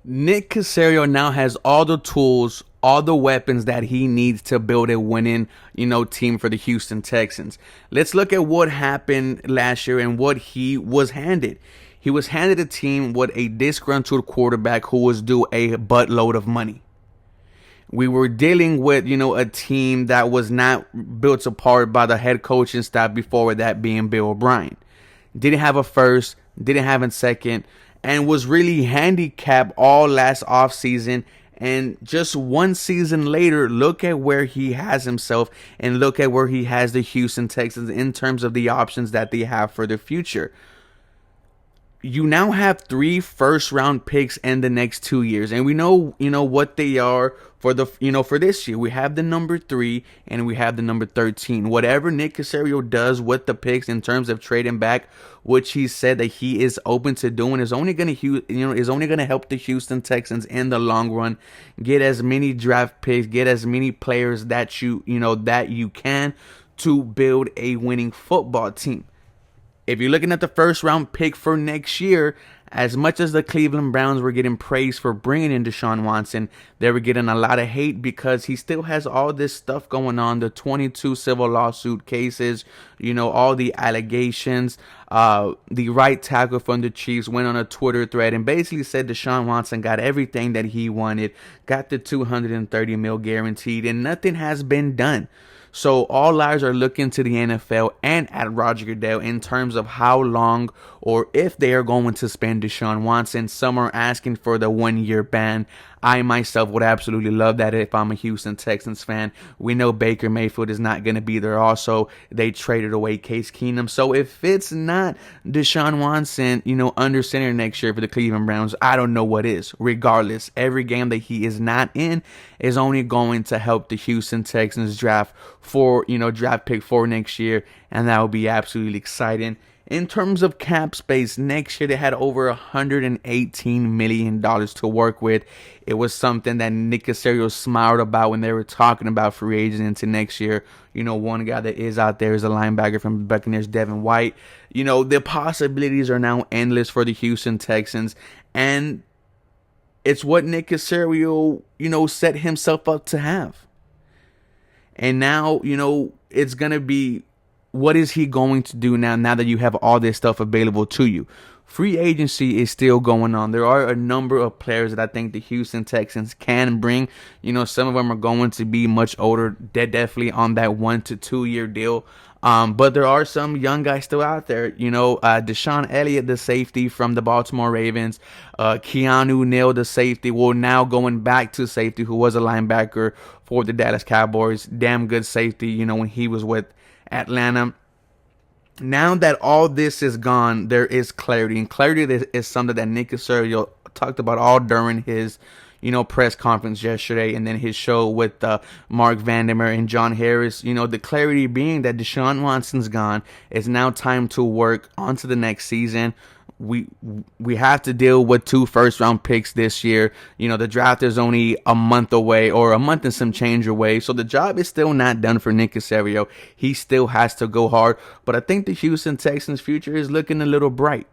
Nick Casario now has all the tools, all the weapons that he needs to build a winning, team for the Houston Texans. Let's look at what happened last year and what he was handed. He was handed a team with a disgruntled quarterback who was due a buttload of money. We were dealing with, a team that was not built apart by the head coaching staff before that being Bill O'Brien. Didn't have a first, didn't have a second, and was really handicapped all last offseason. And just one season later, look at where he has himself and look at where he has the Houston Texans in terms of the options that they have for the future. You now have 3 first-round picks in the next 2 years, and we know, what they are for for this year. We have the number 3 and we have the number 13. Whatever Nick Casario does with the picks in terms of trading back, which he said that he is open to doing, is only going to help the Houston Texans in the long run. Get as many draft picks, get as many players that you can to build a winning football team. If you're looking at the first round pick for next year, as much as the Cleveland Browns were getting praised for bringing in Deshaun Watson, they were getting a lot of hate because he still has all this stuff going on, the 22 civil lawsuit cases, all the allegations. The right tackle from the Chiefs went on a Twitter thread and basically said Deshaun Watson got everything that he wanted, got the $230 million guaranteed, and nothing has been done. So all eyes are looking to the NFL and at Roger Goodell in terms of how long or if they are going to spend Deshaun Watson. Some are asking for the 1-year ban. I myself would absolutely love that if I'm a Houston Texans fan. We know Baker Mayfield is not going to be there. Also, they traded away Case Keenum. So if it's not Deshaun Watson, under center next year for the Cleveland Browns, I don't know what is. Regardless, every game that he is not in is only going to help the Houston Texans draft pick for next year, and that will be absolutely exciting. In terms of cap space, next year they had over $118 million to work with. It was something that Nick Casario smiled about when they were talking about free agents into next year. One guy that is out there is a linebacker from the Buccaneers, Devin White. The possibilities are now endless for the Houston Texans, and it's what Nick Casario, set himself up to have. And now, it's going to be, what is he going to do now that you have all this stuff available to you? Free agency is still going on. There are a number of players that I think the Houston Texans can bring. Some of them are going to be much older. They're definitely on that 1 to 2 year deal. But there are some young guys still out there. Deshaun Elliott, the safety from the Baltimore Ravens. Keanu Neal, the safety. Well, now going back to safety, who was a linebacker for the Dallas Cowboys. Damn good safety, when he was with Atlanta. Now that all this is gone, there is clarity. And clarity is something that Nick Casario talked about all during his press conference yesterday, and then his show with Mark Vandermeer and John Harris. The clarity being that Deshaun Watson's gone. It's now time to work onto the next season. We have to deal with 2 first-round picks this year. The draft is only a month away, or a month and some change away. So the job is still not done for Nick Casario. He still has to go hard. But I think the Houston Texans' future is looking a little bright.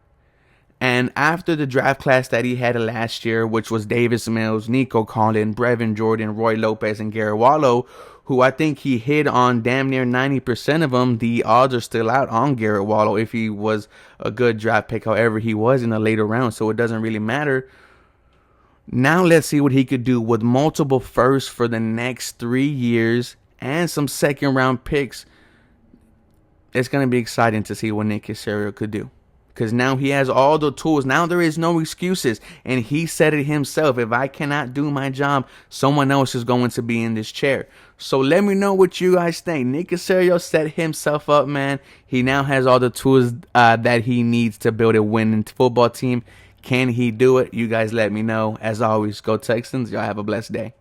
And after the draft class that he had last year, which was Davis Mills, Nico Collins, Brevin Jordan, Roy Lopez, and Garrett Wallow, who I think he hit on damn near 90% of them, the odds are still out on Garrett Wallow if he was a good draft pick. However, he was in the later round, so it doesn't really matter. Now let's see what he could do with multiple firsts for the next 3 years and some second-round picks. It's going to be exciting to see what Nick Casario could do. Because now he has all the tools. Now there is no excuses. And he said it himself. If I cannot do my job, someone else is going to be in this chair. So let me know what you guys think. Nick Casario set himself up, man. He now has all the tools that he needs to build a winning football team. Can he do it? You guys let me know. As always, go Texans. Y'all have a blessed day.